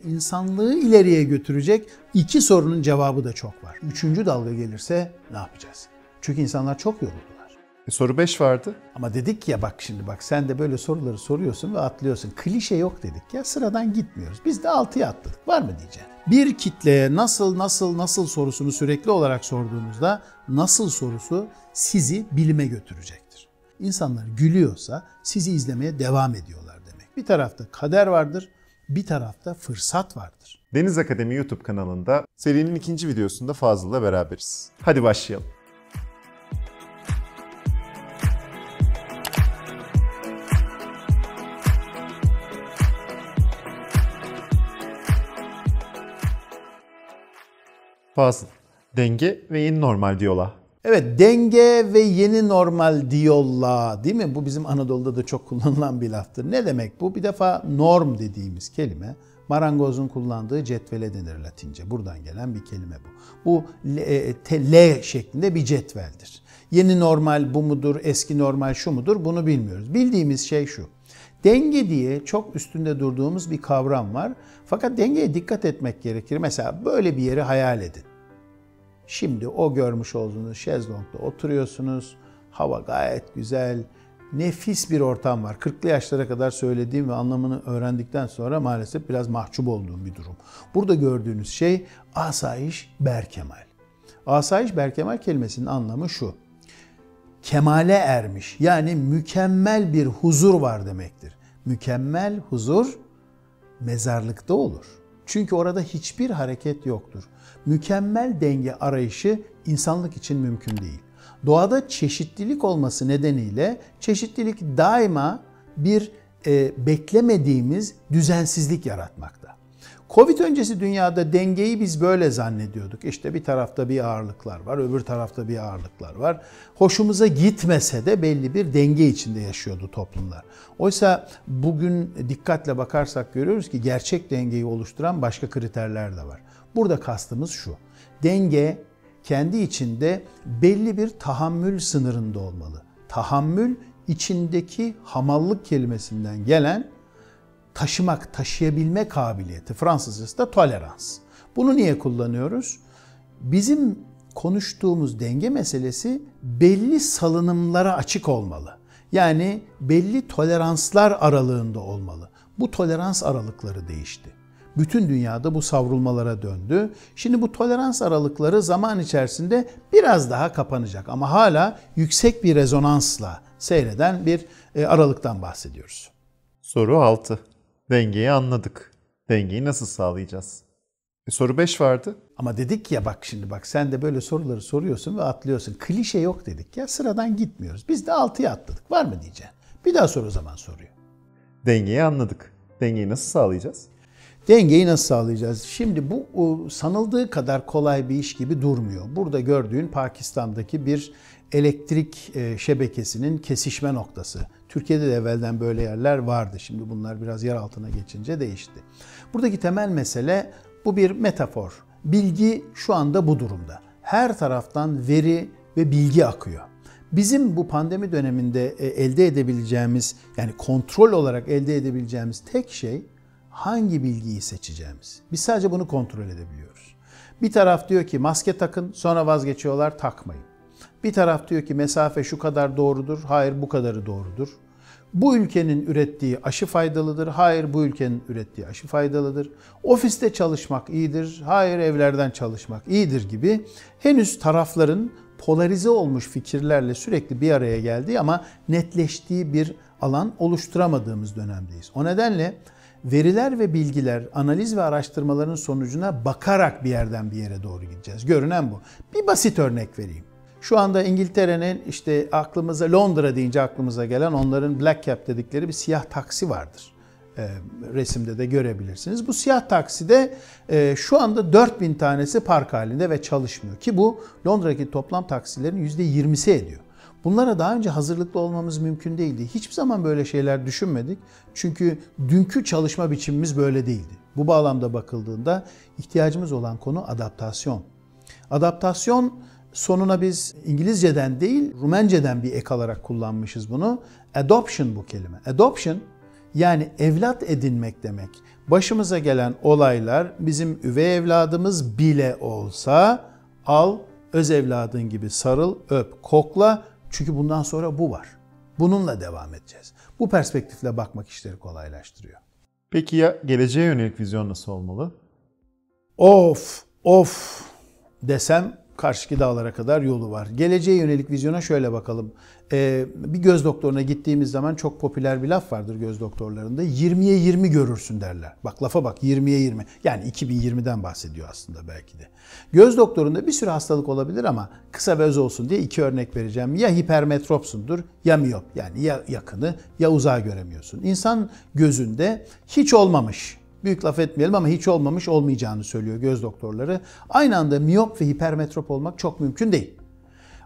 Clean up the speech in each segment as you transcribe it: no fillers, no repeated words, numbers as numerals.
insanlığı ileriye götürecek iki sorunun cevabı da çok var. Üçüncü dalga gelirse ne yapacağız? Çünkü insanlar çok yoruldular. Soru 5 vardı. Ama dedik ya bak şimdi bak sen de böyle soruları soruyorsun ve atlıyorsun. Klişe yok dedik ya, sıradan gitmiyoruz. Biz de 6'ya atladık. Var mı diyeceğim? Bir kitleye nasıl sorusunu sürekli olarak sorduğunuzda nasıl sorusu sizi bilime götürecektir. İnsanlar gülüyorsa sizi izlemeye devam ediyorlar demek. Bir tarafta kader vardır, bir tarafta fırsat vardır. Deniz Akademi YouTube kanalında serinin ikinci videosunda Fazıl'la beraberiz. Hadi başlayalım. Fazıl, denge ve yeni normal diyorlar. Evet, denge ve yeni normal diyorlar, değil mi? Bu bizim Anadolu'da da çok kullanılan bir laftır. Ne demek bu? Bir defa norm dediğimiz kelime marangozun kullandığı cetvele denir Latince. Buradan gelen bir kelime bu. Bu L şeklinde bir cetveldir. Yeni normal bu mudur, eski normal şu mudur bunu bilmiyoruz. Bildiğimiz şey şu. Denge diye çok üstünde durduğumuz bir kavram var. Fakat dengeye dikkat etmek gerekir. Mesela böyle bir yeri hayal edin. Şimdi o görmüş olduğunuz şezlongda oturuyorsunuz. Hava gayet güzel. Nefis bir ortam var. 40'lı yaşlara kadar söylediğim ve anlamını öğrendikten sonra maalesef biraz mahcup olduğum bir durum. Burada gördüğünüz şey asayiş berkemal. Asayiş berkemal kelimesinin anlamı şu. Kemale ermiş, yani mükemmel bir huzur var demektir. Mükemmel huzur mezarlıkta olur. Çünkü orada hiçbir hareket yoktur. Mükemmel denge arayışı insanlık için mümkün değil. Doğada çeşitlilik olması nedeniyle çeşitlilik daima bir beklemediğimiz düzensizlik yaratmakta. Covid öncesi dünyada dengeyi biz böyle zannediyorduk. İşte bir tarafta bir ağırlıklar var, öbür tarafta bir ağırlıklar var. Hoşumuza gitmese de belli bir denge içinde yaşıyordu toplumlar. Oysa bugün dikkatle bakarsak görüyoruz ki gerçek dengeyi oluşturan başka kriterler de var. Burada kastımız şu. Denge kendi içinde belli bir tahammül sınırında olmalı. Tahammül içindeki hamallık kelimesinden gelen taşımak, taşıyabilme kabiliyeti. Fransızcası da tolerans. Bunu niye kullanıyoruz? Bizim konuştuğumuz denge meselesi belli salınımlara açık olmalı. Yani belli toleranslar aralığında olmalı. Bu tolerans aralıkları değişti. Bütün dünyada bu savrulmalara döndü. Şimdi bu tolerans aralıkları zaman içerisinde biraz daha kapanacak. Ama hala yüksek bir rezonansla seyreden bir aralıktan bahsediyoruz. Soru 6. Dengeyi anladık. Dengeyi nasıl sağlayacağız? Soru 5 vardı. Ama dedik ya bak şimdi bak sen de böyle soruları soruyorsun ve atlıyorsun. Klişe yok dedik ya, sıradan gitmiyoruz. Biz de 6'ya atladık. Var mı diyeceksin? Bir daha sor o zaman soruyu. Dengeyi anladık. Dengeyi nasıl sağlayacağız? Dengeyi nasıl sağlayacağız? Şimdi bu sanıldığı kadar kolay bir iş gibi durmuyor. Burada gördüğün Pakistan'daki bir elektrik şebekesinin kesişme noktası. Türkiye'de de evvelden böyle yerler vardı. Şimdi bunlar biraz yer altına geçince değişti. Buradaki temel mesele bu bir metafor. Bilgi şu anda bu durumda. Her taraftan veri ve bilgi akıyor. Bizim bu pandemi döneminde elde edebileceğimiz, yani kontrol olarak elde edebileceğimiz tek şey hangi bilgiyi seçeceğimiz. Biz sadece bunu kontrol edebiliyoruz. Bir taraf diyor ki maske takın, sonra vazgeçiyorlar, takmayın. Bir taraf diyor ki mesafe şu kadar doğrudur, hayır bu kadarı doğrudur. Bu ülkenin ürettiği aşı faydalıdır, hayır bu ülkenin ürettiği aşı faydalıdır. Ofiste çalışmak iyidir, hayır evlerden çalışmak iyidir gibi henüz tarafların polarize olmuş fikirlerle sürekli bir araya geldiği ama netleştiği bir alan oluşturamadığımız dönemdeyiz. O nedenle veriler ve bilgiler, analiz ve araştırmaların sonucuna bakarak bir yerden bir yere doğru gideceğiz. Görünen bu. Bir basit örnek vereyim. Şu anda İngiltere'nin işte aklımıza, Londra deyince aklımıza gelen onların Black Cab dedikleri bir siyah taksi vardır. Resimde de görebilirsiniz. Bu siyah takside şu anda 4000 tanesi park halinde ve çalışmıyor. Ki bu Londra'daki toplam taksilerin %20'si ediyor. Bunlara daha önce hazırlıklı olmamız mümkün değildi. Hiçbir zaman böyle şeyler düşünmedik. Çünkü dünkü çalışma biçimimiz böyle değildi. Bu bağlamda bakıldığında ihtiyacımız olan konu adaptasyon. Adaptasyon sonuna biz İngilizceden değil Rumenceden bir ek alarak kullanmışız bunu. Adoption bu kelime. Adoption Yani evlat edinmek demek. Başımıza gelen olaylar bizim üvey evladımız bile olsa al, öz evladın gibi sarıl, öp, kokla. Çünkü bundan sonra bu var. Bununla devam edeceğiz. Bu perspektifle bakmak işleri kolaylaştırıyor. Peki ya geleceğe yönelik vizyon nasıl olmalı? Of desem karşıki dağlara kadar yolu var. Geleceğe yönelik vizyona şöyle bakalım. Bir göz doktoruna gittiğimiz zaman çok popüler bir laf vardır göz doktorlarında. 20'ye 20 görürsün derler. Bak lafa bak, 20'ye 20. Yani 2020'den bahsediyor aslında belki de. Göz doktorunda bir sürü hastalık olabilir ama kısa ve öz olsun diye 2 örnek vereceğim. Ya hipermetropsundur ya miyop. Yani ya yakını ya uzağı göremiyorsun. İnsan gözünde hiç olmamış, büyük laf etmeyelim ama hiç olmamış, olmayacağını söylüyor göz doktorları. Aynı anda miyop ve hipermetrop olmak çok mümkün değil.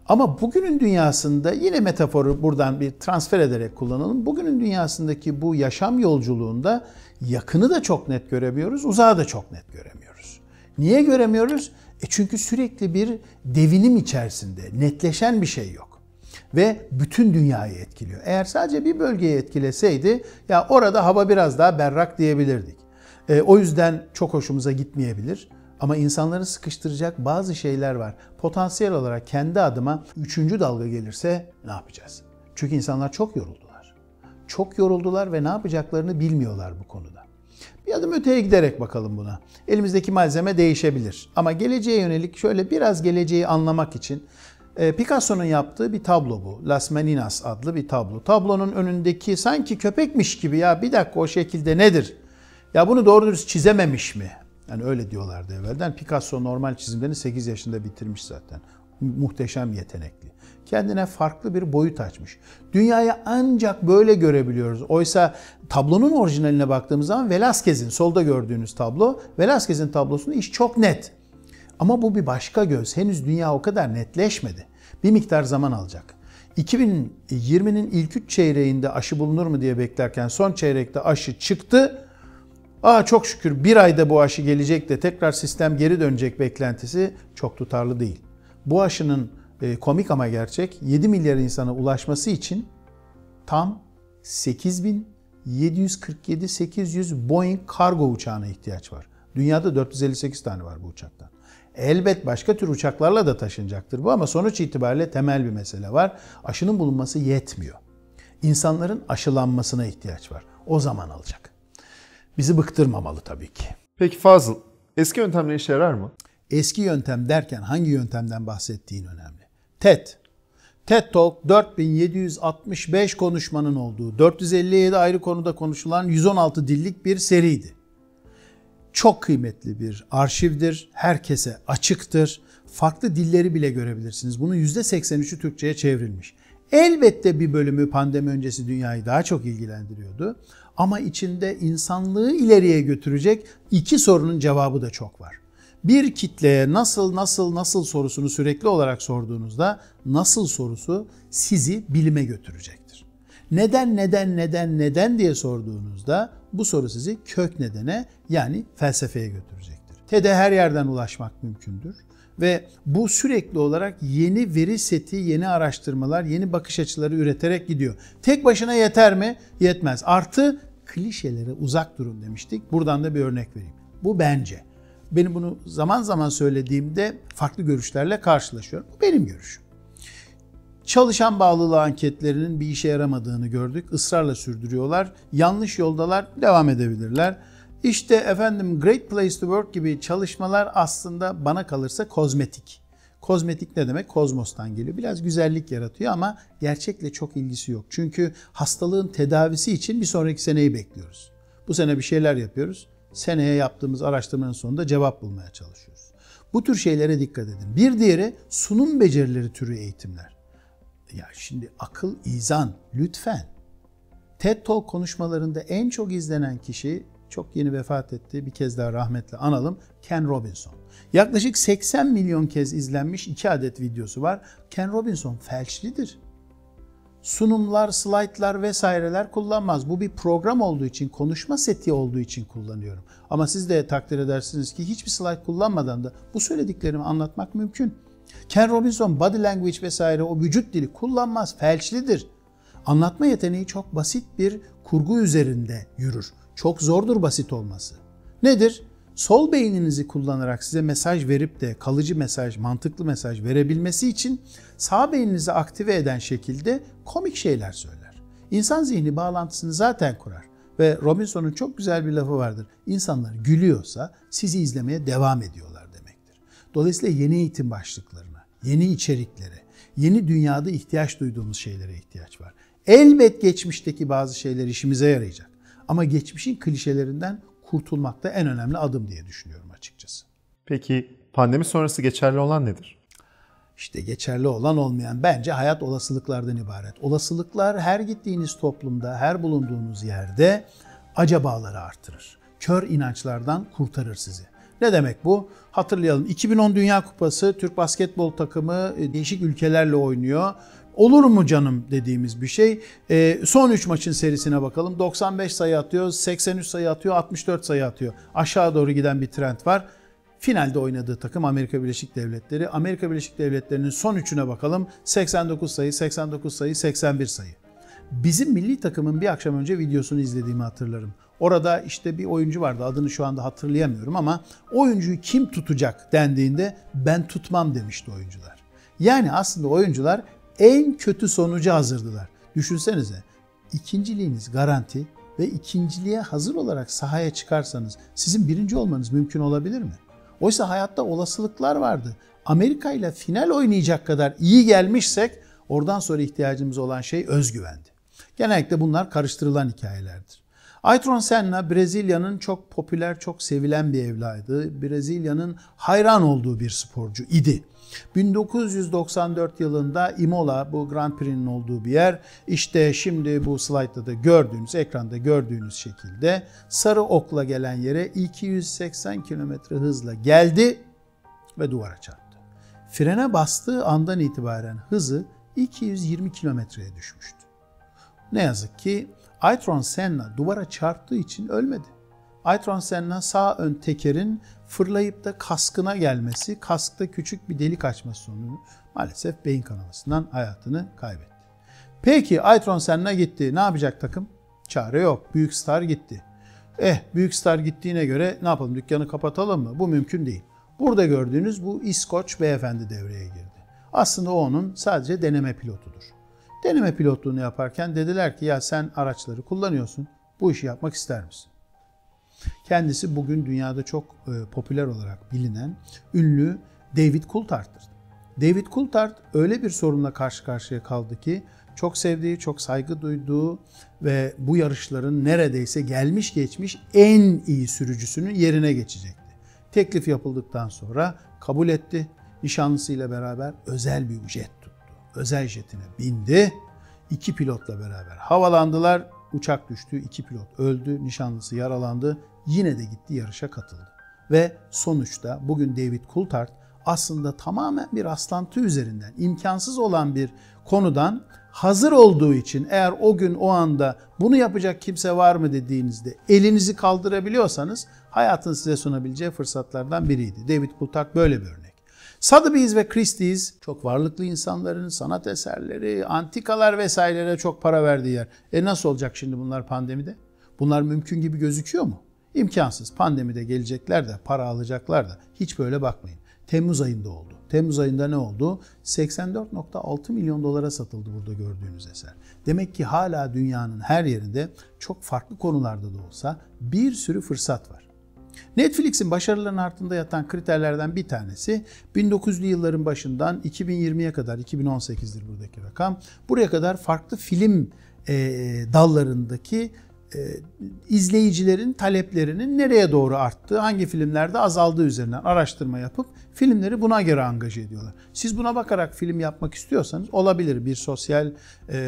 Ama bugünün dünyasında, yine metaforu buradan bir transfer ederek kullanalım. Bugünün dünyasındaki bu yaşam yolculuğunda yakını da çok net göremiyoruz, uzağı da çok net göremiyoruz. Niye göremiyoruz? Çünkü sürekli bir devinim içerisinde, netleşen bir şey yok. Ve bütün dünyayı etkiliyor. Eğer sadece bir bölgeyi etkileseydi, ya orada hava biraz daha berrak diyebilirdik. O yüzden çok hoşumuza gitmeyebilir. Ama insanları sıkıştıracak bazı şeyler var. Potansiyel olarak kendi adıma 3. dalga gelirse ne yapacağız? Çünkü insanlar çok yoruldular. Çok yoruldular ve ne yapacaklarını bilmiyorlar bu konuda. Bir adım öteye giderek bakalım buna. Elimizdeki malzeme değişebilir. Ama geleceğe yönelik şöyle biraz geleceği anlamak için Picasso'nun yaptığı bir tablo bu. Las Meninas adlı bir tablo. Tablonun önündeki sanki köpekmiş gibi, ya bir dakika o şekilde nedir? Ya bunu doğru dürüst çizememiş mi? Yani öyle diyorlardı evvelden. Picasso normal çizimlerini 8 yaşında bitirmiş zaten. Muhteşem yetenekli. Kendine farklı bir boyut açmış. Dünyayı ancak böyle görebiliyoruz. Oysa tablonun orijinaline baktığımız zaman Velázquez'in, solda gördüğünüz tablo, Velázquez'in tablosunda iş çok net. Ama bu bir başka göz. Henüz dünya o kadar netleşmedi. Bir miktar zaman alacak. 2020'nin ilk 3 çeyreğinde aşı bulunur mu diye beklerken son çeyrekte aşı çıktı. Çok şükür bir ayda bu aşı gelecek de tekrar sistem geri dönecek beklentisi çok tutarlı değil. Bu aşının komik ama gerçek 7 milyar insana ulaşması için tam 8.747-800 Boeing kargo uçağına ihtiyaç var. Dünyada 458 tane var bu uçaktan. Elbet başka tür uçaklarla da taşınacaktır bu ama sonuç itibariyle temel bir mesele var. Aşının bulunması yetmiyor. İnsanların aşılanmasına ihtiyaç var. O zaman alacak. Bizi bıktırmamalı tabii ki. Peki Fazıl, eski yöntemler işe yarar mı? Eski yöntem derken hangi yöntemden bahsettiğin önemli. TED Talk 4765 konuşmanın olduğu, 457 ayrı konuda konuşulan 116 dillik bir seriydi. Çok kıymetli bir arşivdir, herkese açıktır. Farklı dilleri bile görebilirsiniz. Bunun %83'ü Türkçe'ye çevrilmiş. Elbette bir bölümü pandemi öncesi dünyayı daha çok ilgilendiriyordu. Ama içinde insanlığı ileriye götürecek 2 sorunun cevabı da çok var. Bir kitleye nasıl sorusunu sürekli olarak sorduğunuzda nasıl sorusu sizi bilime götürecektir. Neden diye sorduğunuzda bu soru sizi kök nedene, yani felsefeye götürecektir. TED'e her yerden ulaşmak mümkündür. Ve bu sürekli olarak yeni veri seti, yeni araştırmalar, yeni bakış açıları üreterek gidiyor. Tek başına yeter mi? Yetmez. Artı klişelere uzak durun demiştik. Buradan da bir örnek vereyim. Bu bence. Benim bunu zaman zaman söylediğimde farklı görüşlerle karşılaşıyorum. Bu benim görüşüm. Çalışan bağlılığı anketlerinin bir işe yaramadığını gördük. Israrla sürdürüyorlar. Yanlış yoldalar, devam edebilirler. İşte efendim Great Place to Work gibi çalışmalar aslında bana kalırsa kozmetik. Kozmetik ne demek? Kozmos'tan geliyor. Biraz güzellik yaratıyor ama gerçekle çok ilgisi yok. Çünkü hastalığın tedavisi için bir sonraki seneyi bekliyoruz. Bu sene bir şeyler yapıyoruz. Seneye yaptığımız araştırmanın sonunda cevap bulmaya çalışıyoruz. Bu tür şeylere dikkat edin. Bir diğeri sunum becerileri türü eğitimler. Ya şimdi akıl, izan lütfen. TED Talk konuşmalarında en çok izlenen kişi çok yeni vefat etti. Bir kez daha rahmetle analım. Ken Robinson. Yaklaşık 80 milyon kez izlenmiş 2 adet videosu var. Ken Robinson felçlidir. Sunumlar, slaytlar vesaireler kullanmaz. Bu bir program olduğu için, konuşma seti olduğu için kullanıyorum. Ama siz de takdir edersiniz ki hiçbir slayt kullanmadan da bu söylediklerimi anlatmak mümkün. Ken Robinson body language vesaire o vücut dili kullanmaz, felçlidir. Anlatma yeteneği çok basit bir kurgu üzerinde yürür. Çok zordur basit olması. Nedir? Sol beyninizi kullanarak size mesaj verip de kalıcı mesaj, mantıklı mesaj verebilmesi için sağ beyninizi aktive eden şekilde komik şeyler söyler. İnsan zihni bağlantısını zaten kurar. Ve Robinson'un çok güzel bir lafı vardır. İnsanlar gülüyorsa sizi izlemeye devam ediyorlar demektir. Dolayısıyla yeni eğitim başlıklarına, yeni içeriklere, yeni dünyada ihtiyaç duyduğumuz şeylere ihtiyaç var. Elbet geçmişteki bazı şeyler işimize yarayacak. Ama geçmişin klişelerinden kurtulmak da en önemli adım diye düşünüyorum açıkçası. Peki pandemi sonrası geçerli olan nedir? İşte geçerli olan olmayan bence hayat olasılıklardan ibaret. Olasılıklar her gittiğiniz toplumda, her bulunduğunuz yerde acabaları artırır. Kör inançlardan kurtarır sizi. Ne demek bu? Hatırlayalım, 2010 Dünya Kupası Türk basketbol takımı değişik ülkelerle oynuyor. Olur mu canım dediğimiz bir şey. Son 3 maçın serisine bakalım. 95 sayı atıyor, 83 sayı atıyor, 64 sayı atıyor. Aşağı doğru giden bir trend var. Finalde oynadığı takım Amerika Birleşik Devletleri. Amerika Birleşik Devletleri'nin son 3'üne bakalım. 89 sayı, 89 sayı, 81 sayı. Bizim milli takımın bir akşam önce videosunu izlediğimi hatırlarım. Orada işte bir oyuncu vardı, adını şu anda hatırlayamıyorum ama oyuncuyu kim tutacak dendiğinde ben tutmam demişti oyuncular. Yani aslında oyuncular en kötü sonucu hazırdılar. Düşünsenize, ikinciliğiniz garanti ve ikinciliğe hazır olarak sahaya çıkarsanız sizin birinci olmanız mümkün olabilir mi? Oysa hayatta olasılıklar vardı. Amerika ile final oynayacak kadar iyi gelmişsek oradan sonra ihtiyacımız olan şey özgüvendi. Genellikle bunlar karıştırılan hikayelerdir. Ayrton Senna Brezilya'nın çok popüler, çok sevilen bir evladı. Brezilya'nın hayran olduğu bir sporcu idi. 1994 yılında Imola, bu Grand Prix'nin olduğu bir yer, işte şimdi bu slaytta da gördüğünüz, ekranda gördüğünüz şekilde sarı okla gelen yere 280 km hızla geldi ve duvara çarptı. Frene bastığı andan itibaren hızı 220 kilometreye düşmüştü. Ne yazık ki Ayrton Senna duvara çarptığı için ölmedi. Ayrton Senna sağ ön tekerin fırlayıp da kaskına gelmesi, kaskta küçük bir delik açması sonucu maalesef beyin kanamasından hayatını kaybetti. Peki Ayrton Senna gitti. Ne yapacak takım? Çare yok. Büyük star gitti. Büyük star gittiğine göre ne yapalım? Dükkanı kapatalım mı? Bu mümkün değil. Burada gördüğünüz bu İskoç beyefendi devreye girdi. Aslında o onun sadece deneme pilotudur. Deneme pilotluğunu yaparken dediler ki ya sen araçları kullanıyorsun. Bu işi yapmak ister misin? Kendisi bugün dünyada çok popüler olarak bilinen ünlü David Coulthard'tır. David Coulthard öyle bir sorunla karşı karşıya kaldı ki çok sevdiği, çok saygı duyduğu ve bu yarışların neredeyse gelmiş geçmiş en iyi sürücüsünün yerine geçecekti. Teklif yapıldıktan sonra kabul etti. Nişanlısıyla beraber özel bir jet tuttu. Özel jetine bindi. 2 pilotla beraber havalandılar. Uçak düştü. 2 pilot öldü. Nişanlısı yaralandı. Yine de gitti yarışa katıldı. Ve sonuçta bugün David Coulthard aslında tamamen bir rastlantı üzerinden imkansız olan bir konudan hazır olduğu için eğer o gün o anda bunu yapacak kimse var mı dediğinizde elinizi kaldırabiliyorsanız hayatın size sunabileceği fırsatlardan biriydi. David Coulthard böyle bir örnek. Sotheby's ve Christie's çok varlıklı insanların sanat eserleri, antikalar vesairelere çok para verdiği yer. Nasıl olacak şimdi bunlar pandemide? Bunlar mümkün gibi gözüküyor mu? İmkansız. Pandemide gelecekler de para alacaklar da hiç böyle bakmayın. Temmuz ayında oldu. Temmuz ayında ne oldu? 84,6 milyon dolara satıldı burada gördüğünüz eser. Demek ki hala dünyanın her yerinde çok farklı konularda da olsa bir sürü fırsat var. Netflix'in başarılarının altında yatan kriterlerden bir tanesi 1900'lü yılların başından 2020'ye kadar, 2018'dir buradaki rakam, buraya kadar farklı film dallarındaki izleyicilerin taleplerinin nereye doğru arttığı, hangi filmlerde azaldığı üzerinden araştırma yapıp filmleri buna göre angaje ediyorlar. Siz buna bakarak film yapmak istiyorsanız olabilir, bir sosyal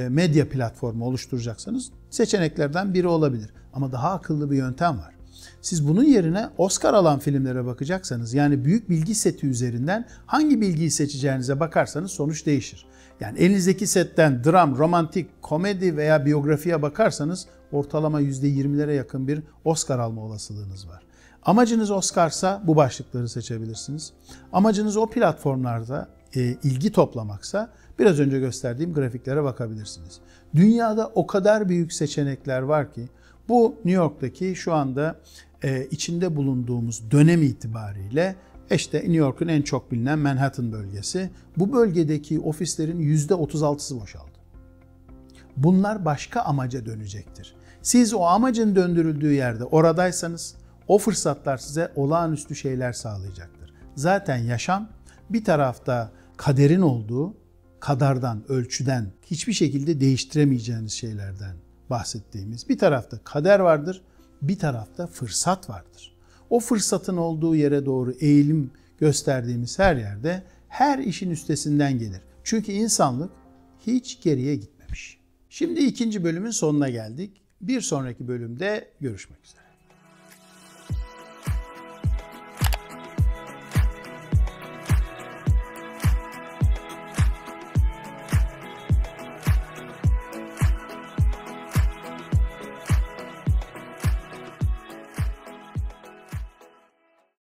medya platformu oluşturacaksanız seçeneklerden biri olabilir. Ama daha akıllı bir yöntem var. Siz bunun yerine Oscar alan filmlere bakacaksanız, yani büyük bilgi seti üzerinden hangi bilgiyi seçeceğinize bakarsanız sonuç değişir. Yani elinizdeki setten dram, romantik, komedi veya biyografiye bakarsanız ortalama %20'lere yakın bir Oscar alma olasılığınız var. Amacınız Oscar'sa bu başlıkları seçebilirsiniz. Amacınız o platformlarda ilgi toplamaksa biraz önce gösterdiğim grafiklere bakabilirsiniz. Dünyada o kadar büyük seçenekler var ki bu New York'taki şu anda içinde bulunduğumuz dönem itibariyle işte New York'un en çok bilinen Manhattan bölgesi. Bu bölgedeki ofislerin %36'sı boşaldı. Bunlar başka amaca dönecektir. Siz o amacın döndürüldüğü yerde oradaysanız o fırsatlar size olağanüstü şeyler sağlayacaktır. Zaten yaşam bir tarafta kaderin olduğu, kadardan, ölçüden, hiçbir şekilde değiştiremeyeceğiniz şeylerden bahsettiğimiz bir tarafta kader vardır, bir tarafta fırsat vardır. O fırsatın olduğu yere doğru eğilim gösterdiğimiz her yerde her işin üstesinden gelir. Çünkü insanlık hiç geriye gitmemiş. Şimdi ikinci bölümün sonuna geldik. Bir sonraki bölümde görüşmek üzere.